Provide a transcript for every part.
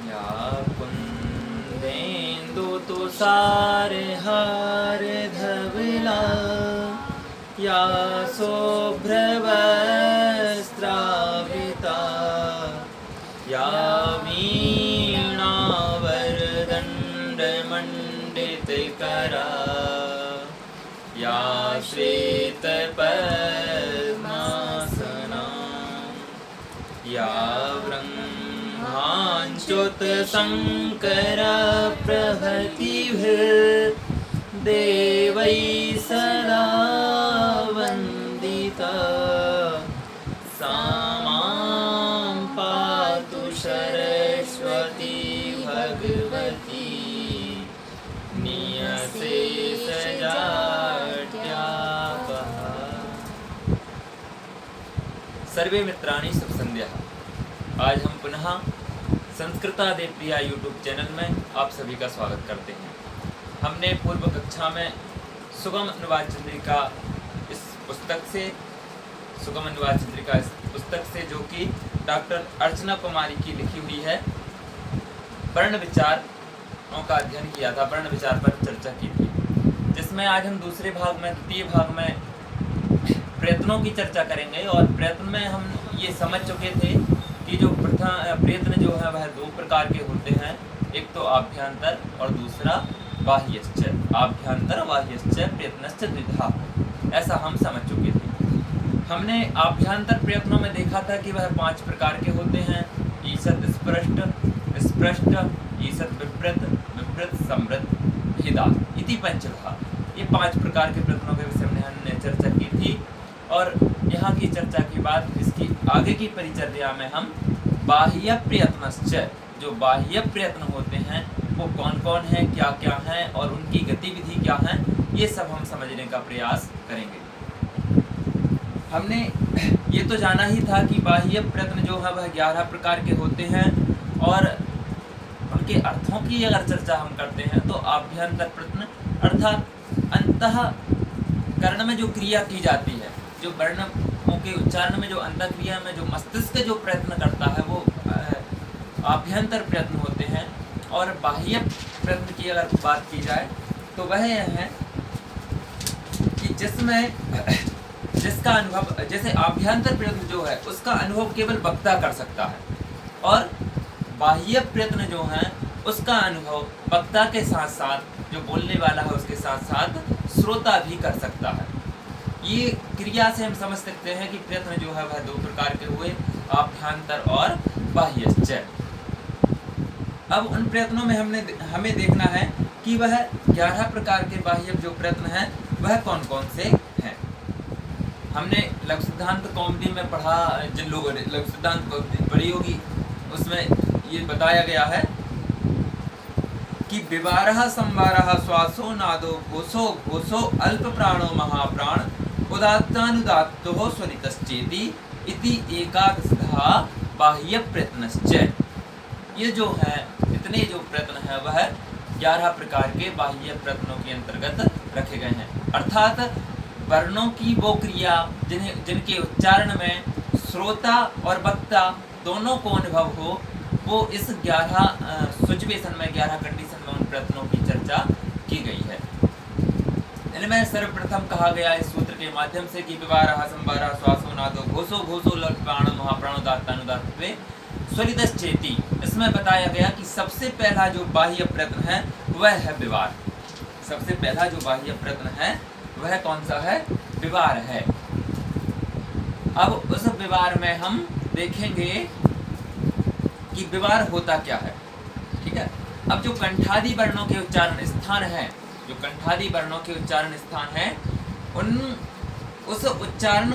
या कुन्देन्दु तुषार हार धवला या शुभ्रवस्त्रावृता या वीणावरदण्डमण्डितकरा या श्वेतपद्मासना या ब्रह्माच्युतशङ्कर प्रभृतिभिर्देवैः सदा वन्दिता सा मां पातु सरस्वती भगवती नियशेषजाड्यापहा। सर्वे मित्राणि शुभ संध्या। आज हम पुनः संस्कृतादेवप्रिया यूट्यूब चैनल में आप सभी का स्वागत करते हैं। हमने पूर्व कक्षा में सुगम अनुवाद चंद्रिका इस पुस्तक से जो कि डॉक्टर अर्चना कुमारी की लिखी हुई है, वर्ण विचारों का अध्ययन किया था, वर्ण विचार पर चर्चा की थी, जिसमें आज हम द्वितीय भाग में प्रयत्नों की चर्चा करेंगे। और प्रयत्न में हम ये समझ चुके थे कि जो प्रयत्न जो है वह दो प्रकार के होते हैं, एक तो आभ्यंतर और दूसरा बाह्यश्च। आभ्यंतर बाह्यश्च प्रयत्नश्च द्विधा, ऐसा हम समझ चुके थे। हमने आभ्यंतर प्रयत्नों में देखा था कि वह 5 प्रकार के होते हैं, ईषद स्पृष्ट, स्पृष्ट, ईषद विपृत, विपृत, समृद्ध, हिदा इति पंचधा। ये 5 प्रकार के प्रयत्नों के विषय में हमने चर्चा की थी। और यहाँ की चर्चा के बाद इसकी आगे की परिचर्या में हम बाह्य प्रयत्नश्च, जो बाह्य प्रयत्न होते हैं वो कौन कौन है, क्या क्या हैं और उनकी गतिविधि क्या है, ये सब हम समझने का प्रयास करेंगे। हमने ये तो जाना ही था कि बाह्य प्रयत्न जो है वह 11 प्रकार के होते हैं, और उनके अर्थों की अगर चर्चा हम करते हैं तो आभ्यंतर प्रयत्न अर्थात अंतःकरण में जो क्रिया की जाती है, जो वर्णों के उच्चारण में जो अंतःक्रिया में जो मस्तिष्क जो प्रयत्न करता है वो आभ्यंतर प्रयत्न होते हैं। और बाह्य प्रयत्न की अगर बात की जाए तो वह यह है कि जिसका अनुभव, जैसे आभ्यंतर प्रयत्न जो है उसका अनुभव केवल वक्ता कर सकता है, और बाह्य प्रयत्न जो है उसका अनुभव वक्ता के साथ साथ जो बोलने वाला है उसके साथ साथ श्रोता भी कर सकता है। ये क्रिया से हम समझ सकते हैं कि प्रयत्न जो है वह 2 प्रकार के हुए, आभ्यंतर और बाह्यश्च। अब उन प्रयत्नों में हमें देखना है कि वह 11 प्रकार के बाह्य जो प्रयत्न हैं वह कौन कौन से हैं। हमने लघु सिद्धांत कौमुदी में पढ़ा, जिन लोगों ने लघु सिद्धांत कौमुदी पढ़ी होगी उसमें ये बताया गया है कि विवारः संवारः श्वासो नादो घोषो घोषो अल्प प्राणो महाप्राण उदात्तानुदात्तो स्वरितश्चेति इति एकादशधा बाह्य प्रयत्नश्च। ये जो है इतने जो प्रयत्न है वह 11 प्रकार के बाह्य प्रयत्नों के अंतर्गत रखे गए हैं। अर्थात वर्णों की वो क्रिया जिनके उच्चारण में श्रोता और वक्ता दोनों को अनुभव हो, वो इस 11 सिचुएशन में 11 कंडीशन में उन प्रयत्नों की चर्चा की गई है। इनमें सर्वप्रथम कहा गया इस सूत्र के माध्यम से कि विवारः संवारः श्वासो नादो घोषो घोषो अल्प प्राणो महाप्राणो उदात्तानुदात्ते स्वरितश्चेति। इसमें बताया गया कि सबसे पहला जो बाह्य प्रयत्न है वह है विवार। सबसे पहला जो बाह्य प्रयत्न है वह कौन सा है? विवार है। अब उस विवार में हम देखेंगे कि विवार होता क्या है। ठीक है। अब जो कंठादि वर्णों के उच्चारण स्थान है, जो कंठादि वर्णों के उच्चारण स्थान है, उस उच्चारण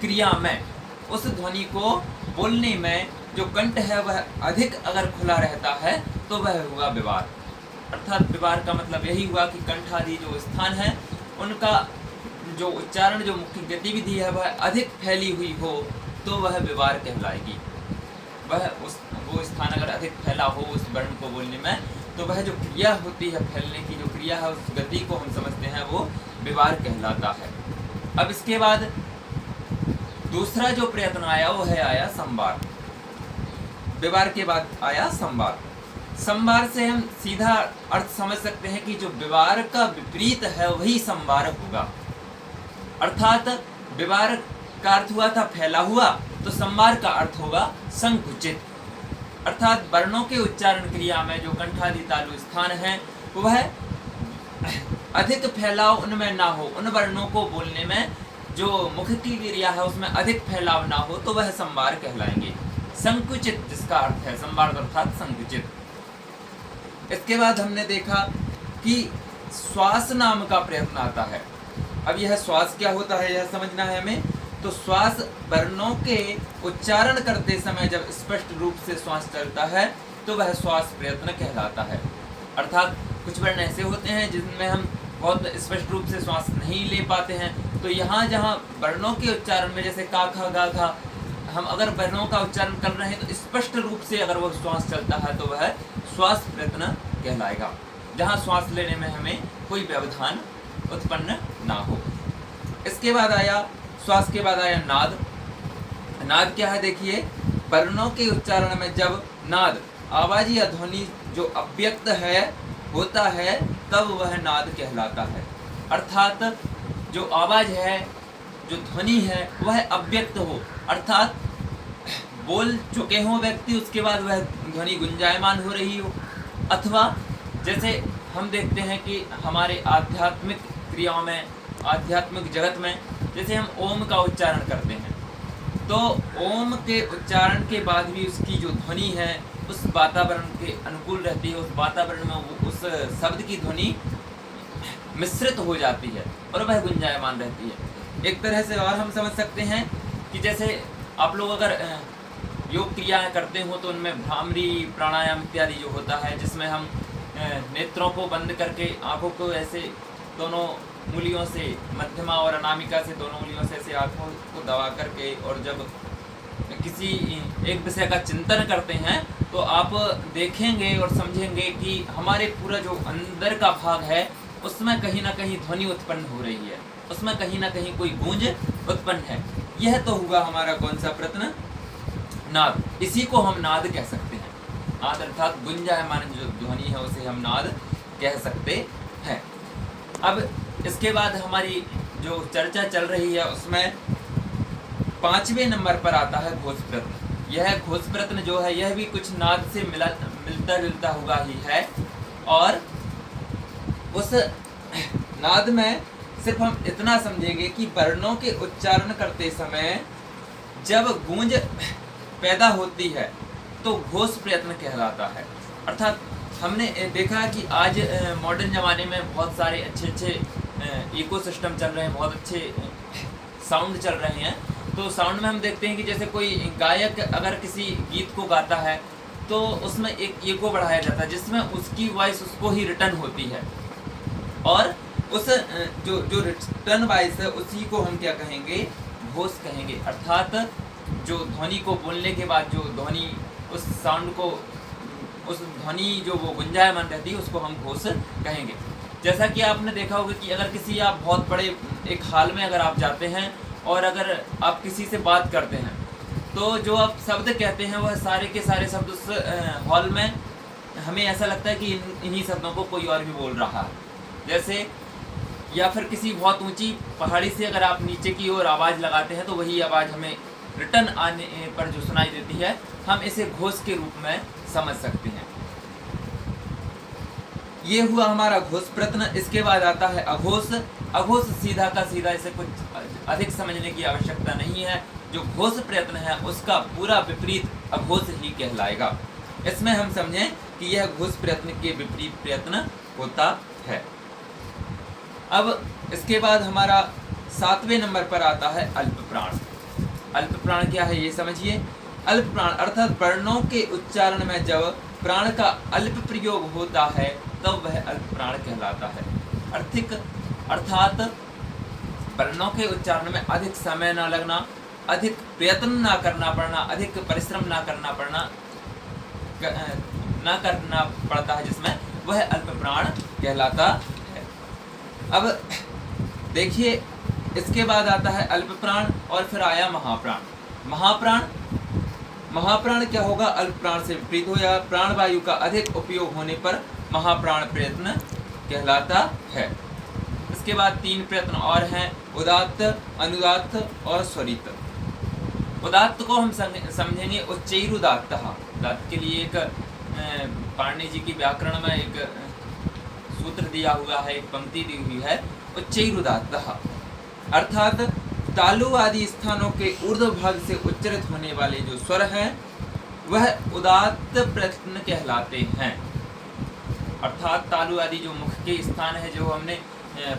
क्रिया में, उस ध्वनि को बोलने में जो कंठ है वह अधिक अगर खुला रहता है तो वह हुआ विवार। अर्थात विवार का मतलब यही हुआ कि कंठादि जो स्थान है उनका जो उच्चारण, जो मुख्य गतिविधि है वह अधिक फैली हुई हो तो वह विवार कहलाएगी। वो स्थान अगर अधिक फैला हो उस वर्ण को बोलने में, तो वह जो क्रिया होती है, फैलने की जो क्रिया है, उस गति को हम समझते हैं वो विवार कहलाता है। अब इसके बाद दूसरा जो प्रयत्न आया वो है आया संवार। विवार के बाद आया संवार। संभार से हम सीधा अर्थ समझ सकते हैं कि जो विवार का विपरीत है वही संभार होगा। अर्थात विवार का अर्थ हुआ था फैला हुआ, तो संभार का अर्थ होगा संकुचित। अर्थात वर्णों के उच्चारण क्रिया में जो कंठादि तालु स्थान है वह अधिक फैलाव उनमें ना हो, उन वर्णों को बोलने में जो मुख की क्रिया है उसमें अधिक फैलाव ना हो, तो वह संभार कहलाएंगे। संकुचित जिसका अर्थ है संभार अर्थात संकुचित। इसके बाद हमने देखा कि श्वास नाम का प्रयत्न आता है। अब यह श्वास क्या होता है यह समझना है हमें। तो श्वास वर्णों के उच्चारण करते समय जब स्पष्ट रूप से श्वास चलता है तो वह श्वास प्रयत्न कहलाता है। अर्थात कुछ वर्ण ऐसे होते हैं जिनमें हम बहुत स्पष्ट रूप से श्वास नहीं ले पाते हैं, तो यहाँ जहाँ वर्णों के उच्चारण में जैसे का खा गा घा हम अगर वर्णों का उच्चारण कर रहे हैं तो स्पष्ट रूप से अगर वो श्वास चलता है तो वह श्वास प्रयत्न कहलाएगा, जहाँ श्वास लेने में हमें कोई व्यवधान उत्पन्न ना हो। इसके बाद आया श्वास के बाद आया नाद। नाद क्या है देखिए, वर्णों के उच्चारण में जब नाद आवाज या ध्वनि जो अव्यक्त है होता है तब वह नाद कहलाता है। अर्थात जो आवाज है जो ध्वनि है वह अव्यक्त हो, अर्थात बोल चुके हों व्यक्ति उसके बाद वह ध्वनि गुंजायमान हो रही हो, अथवा जैसे हम देखते हैं कि हमारे आध्यात्मिक क्रियाओं में आध्यात्मिक जगत में जैसे हम ओम का उच्चारण करते हैं तो ओम के उच्चारण के बाद भी उसकी जो ध्वनि है उस वातावरण के अनुकूल रहती है, उस वातावरण में उस शब्द की ध्वनि मिश्रित हो जाती है और वह गुंजायमान रहती है। एक तरह से और हम समझ सकते हैं कि जैसे आप लोग अगर योग क्रियाएं करते हो तो उनमें भ्रामरी प्राणायाम इत्यादि जो होता है जिसमें हम नेत्रों को बंद करके आँखों को ऐसे दोनों उंगलियों से मध्यमा और अनामिका से दोनों उंगलियों से ऐसे आँखों को दबा करके और जब किसी एक विषय का चिंतन करते हैं तो आप देखेंगे और समझेंगे कि हमारे पूरा जो अंदर का भाग है उसमें कहीं ना कहीं ध्वनि उत्पन्न हो रही है, उसमें कहीं ना कहीं कोई गूंज उत्पन्न है। यह तो हुआ हमारा कौन सा प्रयत्न, नाद। इसी को हम नाद कह सकते हैं। नाद अर्थात गुंजायमान जो ध्वनि है उसे हम नाद कह सकते हैं। अब इसके बाद हमारी जो चर्चा चल रही है उसमें 5वें नंबर पर आता है घोष प्रयत्न। यह घोष प्रयत्न जो है यह भी कुछ नाद से मिलता जुलता हुआ ही है और उस नाद में सिर्फ हम इतना समझेंगे कि वर्णों के उच्चारण करते समय जब गूंज पैदा होती है तो घोष प्रयत्न कहलाता है। अर्थात हमने देखा कि आज मॉडर्न ज़माने में बहुत सारे अच्छे इकोसिस्टम चल रहे हैं, बहुत अच्छे साउंड चल रहे हैं। तो साउंड में हम देखते हैं कि जैसे कोई गायक अगर किसी गीत को गाता है तो उसमें एक इको बढ़ाया जाता है जिसमें उसकी वॉइस उसको ही रिटर्न होती है और उस जो रिटर्न वॉइस है उसी को हम क्या कहेंगे, घोष कहेंगे। अर्थात जो ध्वनि को बोलने के बाद जो ध्वनि उस साउंड को उस ध्वनि जो वो गुंजायमान रहती है उसको हम घोष कहेंगे। जैसा कि आपने देखा होगा कि अगर किसी आप बहुत बड़े एक हॉल में अगर आप जाते हैं और अगर आप किसी से बात करते हैं तो जो आप शब्द कहते हैं वह सारे के सारे शब्द उस हॉल में हमें ऐसा लगता है कि इन्हीं शब्दों को कोई और भी बोल रहा है। जैसे या फिर किसी बहुत ऊंची पहाड़ी से अगर आप नीचे की ओर आवाज़ लगाते हैं तो वही आवाज़ हमें रिटर्न आने पर जो सुनाई देती है हम इसे घोष के रूप में समझ सकते हैं। ये हुआ हमारा घोष प्रयत्न। इसके बाद आता है अघोष। अघोष सीधा का सीधा, इसे कुछ अधिक समझने की आवश्यकता नहीं है। जो घोष प्रयत्न है उसका पूरा विपरीत अघोष ही कहलाएगा। इसमें हम समझें कि यह घोष प्रयत्न के विपरीत प्रयत्न होता है। अब इसके बाद हमारा 7वें नंबर पर आता है अल्प प्राण। अल्प प्राण क्या है ये समझिए। अल्प प्राण अर्थात वर्णों के उच्चारण में जब प्राण का अल्प प्रयोग होता है तब वह अल्प प्राण कहलाता है। अर्थात वर्णों के उच्चारण में अधिक समय ना लगना, अधिक प्रयत्न ना करना पड़ना, अधिक परिश्रम ना करना पड़ता है, जिसमें वह अल्प प्राण कहलाता है। अब देखिए इसके बाद आता है अल्प प्राण और फिर आया महाप्राण। महाप्राण महाप्राण क्या होगा, अल्प प्राण से विपरीत हो या प्राणवायु का अधिक उपयोग होने पर महाप्राण प्रयत्न कहलाता है। इसके बाद 3 प्रयत्न और हैं, उदात्त, अनुदात्त और स्वरित। उदात्त को हम समझेंगे उच्चैरुदात्त। उदात्त के लिए एक पाणिनि जी की व्याकरण में एक सूत्र दिया हुआ है, एक पंक्ति दी हुई है, उच्चैरुदात्त अर्थात तालु आदि स्थानों के ऊर्ध्व भाग से उच्चरित होने वाले जो स्वर हैं वह उदात्त प्रयत्न कहलाते हैं। अर्थात तालु आदि जो मुख के स्थान है, जो हमने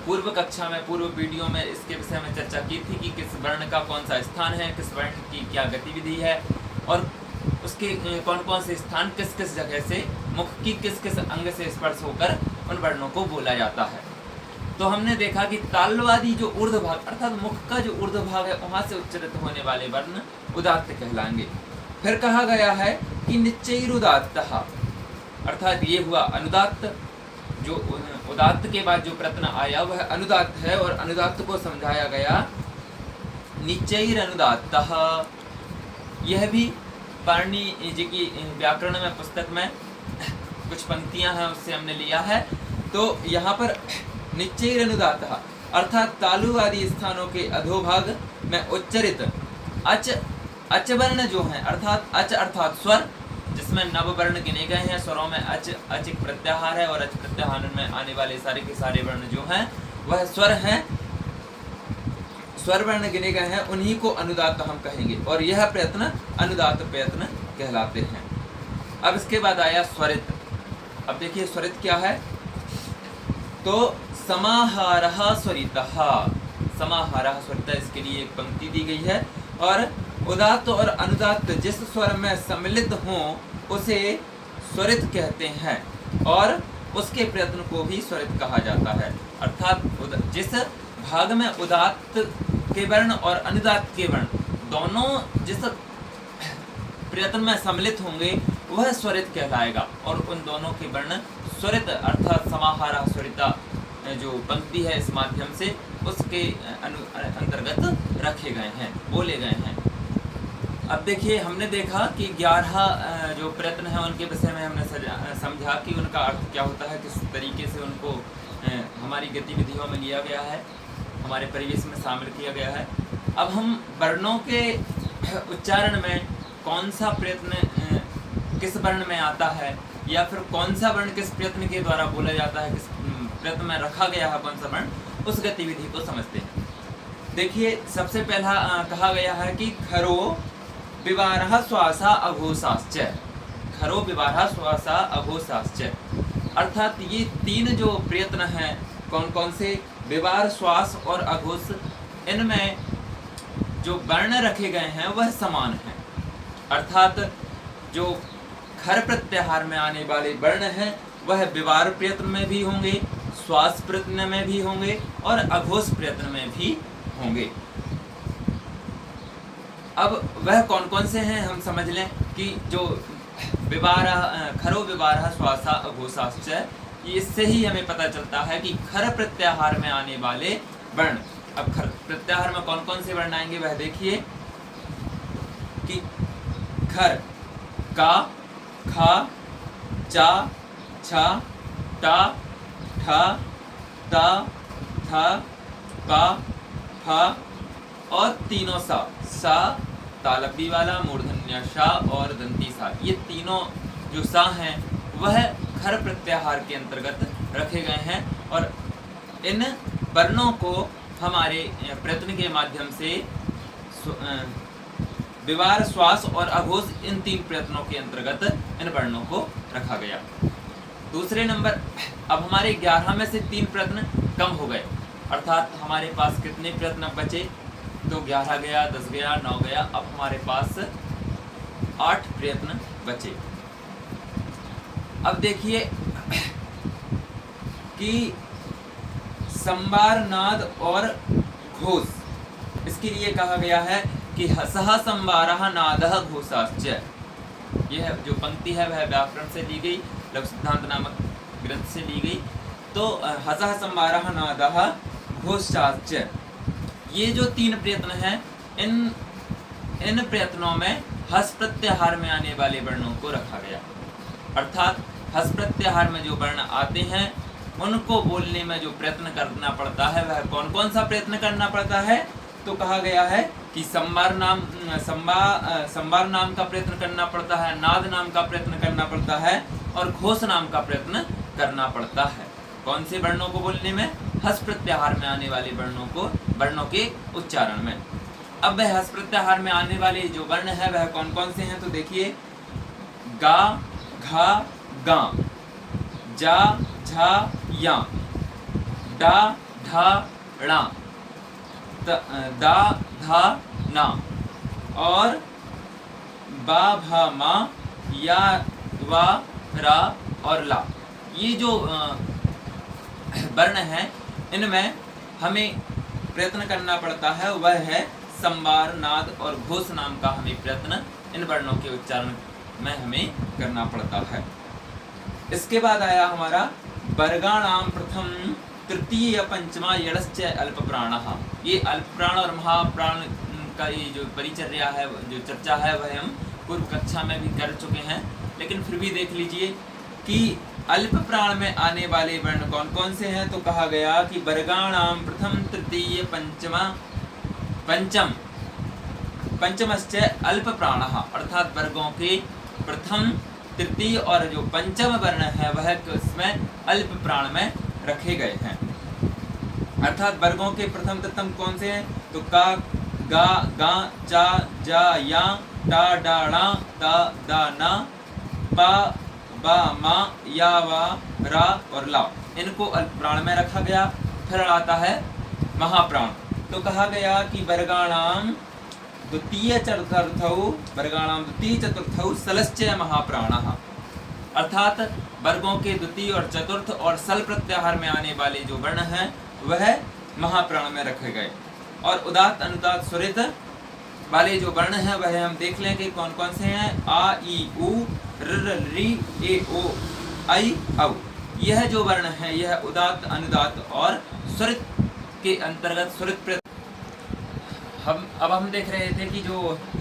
पूर्व कक्षा में, पूर्व वीडियो में इसके विषय में चर्चा की थी कि किस वर्ण का कौन सा स्थान है, किस वर्ण की क्या गतिविधि है और उसके कौन कौन से स्थान किस किस जगह से मुख की किस किस अंग से स्पर्श होकर उन वर्णों को बोला जाता है। तो हमने देखा कि तालवादी जो ऊर्ध्व भाग अर्थात मुख का जो ऊर्ध्व भाग है वहाँ से उच्चारित होने वाले वर्ण उदात्त कहलाएंगे। फिर कहा गया है कि निश्चैरुदात्त अर्थात ये हुआ अनुदात्त। जो उदात्त के बाद जो प्रयत्न आया वह अनुदात्त है और अनुदात्त को समझाया गया निश्चैरनुदात्त। यह भी पाणिनि जी की व्याकरण में पुस्तक में कुछ पंक्तियां हैं उससे हमने लिया है। तो यहाँ पर निश्चैरनुदात्त अर्थात तालु आदि स्थानों के अधोभाग में उच्चरित अच वर्ण जो है अर्थात अच अर्थात स्वर जिसमें नव वर्ण गिने गए हैं। स्वरों में अच एक प्रत्याहार है और अच प्रत्याहार में आने वाले सारे के सारे वर्ण जो हैं वह स्वर हैं, स्वर वर्ण गिने गए हैं, उन्हीं को अनुदात्त हम कहेंगे और यह प्रयत्न अनुदात्त प्रयत्न कहलाते हैं। अब इसके बाद आया स्वरित। अब देखिए स्वरित क्या है, तो समाहारः स्वरितः, समाहारः स्वरितः इसके लिए एक पंक्ति दी गई है। और उदात्त और अनुदात्त जिस स्वर में सम्मिलित हों उसे स्वरित कहते हैं और उसके प्रयत्न को भी स्वरित कहा जाता है। अर्थात जिस भाग में उदात्त के वर्ण और अनुदात्त के वर्ण दोनों जिस प्रयत्न में सम्मिलित होंगे वह स्वरित कहलाएगा और उन दोनों के वर्ण स्वरित अर्थात समाहारः स्वरिता जो पंक्ति है इस माध्यम से उसके अंतर्गत रखे गए हैं, बोले गए हैं। अब देखिए हमने देखा कि 11 जो प्रयत्न हैं उनके विषय में हमने समझा कि उनका अर्थ क्या होता है, किस तरीके से उनको हमारी गतिविधियों में लिया गया है, हमारे परिवेश में शामिल किया गया है। अब हम वर्णों के उच्चारण में कौन सा प्रयत्न किस वर्ण में आता है या फिर कौन सा वर्ण किस प्रयत्न के द्वारा बोला जाता है, किस प्रयत्न में रखा गया है कौन सा वर्ण, उस गतिविधि को समझते हैं। देखिए सबसे पहला कहा गया है कि खरो विवारः श्वासा अघोषाश्च, खरो विवारः श्वासा अघोषाश्च अर्थात ये 3 जो प्रयत्न हैं कौन कौन से, विवार, श्वास और अघोष, इनमें जो वर्ण रखे गए हैं वह समान हैं। अर्थात जो खर प्रत्याहार में आने वाले वर्ण हैं वह विवार प्रयत्न में भी होंगे, श्वास प्रयत्न में भी होंगे और अघोष प्रयत्न में भी होंगे। अब वह कौन कौन से हैं हम समझ लें कि जो खरो विवारः श्वासा अघोषाश्च, इससे ही हमें पता चलता है कि खर प्रत्याहार में आने वाले वर्ण। अब खर प्रत्याहार में कौन कौन से वर्ण आएंगे वह देखिए कि खर का, खा, चा, छा, टा, ठा, ता, था, पा, फा और तीनों सा तालब्दी वाला, मूर्धन्य सा और दंती सा, ये तीनों जो सा हैं वह खर प्रत्याहार के अंतर्गत रखे गए हैं और इन वर्णों को हमारे प्रयत्न के माध्यम से विवार, श्वास और अघोष इन 3 प्रयत्नों के अंतर्गत इन वर्णों को रखा गया। दूसरे नंबर, अब हमारे 11 में से 3 प्रयत्न कम हो गए, अर्थात हमारे पास कितने प्रयत्न बचे, तो 11 गया, 10 गया, 9 गया, अब हमारे पास 8 प्रयत्न बचे। अब देखिए कि संबार, नाद और घोष, इसके लिए कहा गया है कि हसः संबारः नादः घोषाश्च। यह जो पंक्ति है वह व्याकरण से ली गई, लघु सिद्धांत नामक ग्रंथ से ली गई। तो हसः संबारः नादः घोषाश्च, ये जो 3 प्रयत्न हैं इन प्रयत्नों में हस प्रत्याहार में आने वाले वर्णों को रखा गया। अर्थात हस प्रत्याहार में जो वर्ण आते हैं उनको बोलने में जो प्रयत्न करना पड़ता है वह कौन कौन सा प्रयत्न करना पड़ता है, तो कहा गया है कि संभार नाम का प्रयत्न करना पड़ता है, नाद नाम का प्रयत्न करना पड़ता है और घोष नाम का प्रयत्न करना पड़ता है। कौन से वर्णों को बोलने में, हस प्रत्याहार में आने वाले वर्णों के उच्चारण में। अब वह हस प्रत्याहार में आने वाले जो वर्ण है वह कौन कौन से हैं, तो देखिए गा, घा, गा, जा, झा, या, डा, ढा, णा, दा, धा, ना और बा, भा, मा, या, वा, रा और ला। ये जो वर्ण हैं इनमें हमें प्रयत्न करना पड़ता है वह है संभार, नाद और घोष नाम का हमें प्रयत्न इन वर्णों के उच्चारण में हमें करना पड़ता है। इसके बाद आया हमारा वर्गाणाम प्रथम तृतीय पंचमा यड़श्च अल्प प्राणः। ये अल्प प्राण और महाप्राण का ये जो परिचर्या है, जो चर्चा है, वह हम पूर्व कक्षा में भी कर चुके हैं, लेकिन फिर भी देख लीजिए कि अल्प प्राण में आने वाले वर्ण कौन कौन से हैं। तो कहा गया कि वर्गाणाम प्रथम तृतीय पंचमश्च अल्प प्राणः, अर्थात वर्गों के प्रथम, तृतीय और जो पंचम वर्ण है वह इसमें अल्प प्राण में रखे गए हैं। अर्थात वर्गों के प्रथम तृतीय कौन से हैं, तो का, गा, गा, चा, जा, या, टा, डा, णा, ता, दा, ना, पा, बा, मा, या, वा, रा और ला, इनको अल्प प्राण में रखा गया। फिर आता है महाप्राण। तो कहा गया कि वर्गाणाम द्वितीय चतुर्थौ सलश्च महाप्राणः, अर्थात वर्गों के द्वितीय और चतुर्थ और सल प्रत्याहार में आने वाले जो वर्ण हैं वह महाप्राण में रखे गए। और उदात्त अनुदात्त स्वरित वाले जो वर्ण हैं वह हम देख लें कि कौन कौन से हैं। आ, ई, उ, र, री, ए, ओ, आई, औ। यह जो वर्ण है यह उदात्त अनुदात्त और स्वरित के अंतर्गत स्वरित अब हम देख रहे थे कि जो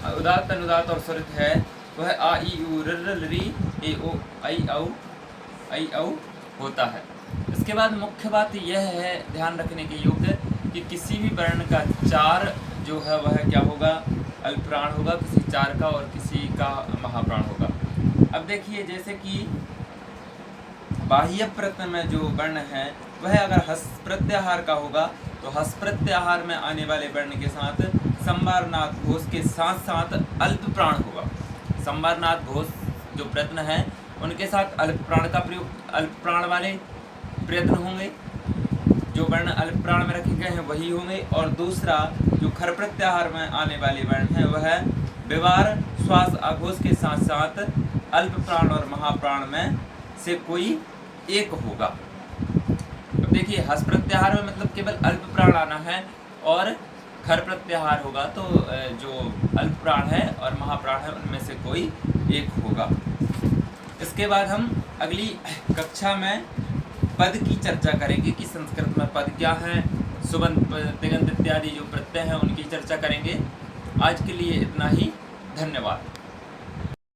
उदात्त अनुदात्त और स्वरित है वह आ, ई, उ, र, री, ए, ओ, आई, औ होता है। इसके बाद मुख्य बात यह है ध्यान रखने के योग्य कि किसी भी वर्ण का चार जो है वह क्या होगा, अल्पप्राण होगा, किसी चार का और किसी का महाप्राण होगा। अब देखिए जैसे कि बाह्य प्रत्यय में जो वर्ण है वह अगर हस प्रत्याहार का होगा तो हस प्रत्याहार में आने वाले वर्ण के साथ संभारनाथ घोष के साथ साथ अल्प प्राण होगा। संभारनाथ घोष जो प्रयत्न है उनके साथ अल्प प्राण का प्रयोग, अल्प प्राण वाले प्रयत्न होंगे। जो वर्ण अल्प प्राण में रखे गए हैं वही होंगे। और दूसरा जो खर प्रत्याहार में आने वाले वर्ण है वह व्यवहार श्वास आघोष के साथ साथ अल्प प्राण और महाप्राण में से कोई एक होगा। अब देखिए हस प्रत्याहार में मतलब केवल अल्प प्राण आना है और खर प्रत्याहार होगा तो जो अल्प प्राण है और महाप्राण है उनमें से कोई एक होगा। इसके बाद हम अगली कक्षा में पद की चर्चा करेंगे कि संस्कृत में पद क्या हैं, सुबंत, तिगंत इत्यादि जो प्रत्यय हैं उनकी चर्चा करेंगे। आज के लिए इतना ही, धन्यवाद।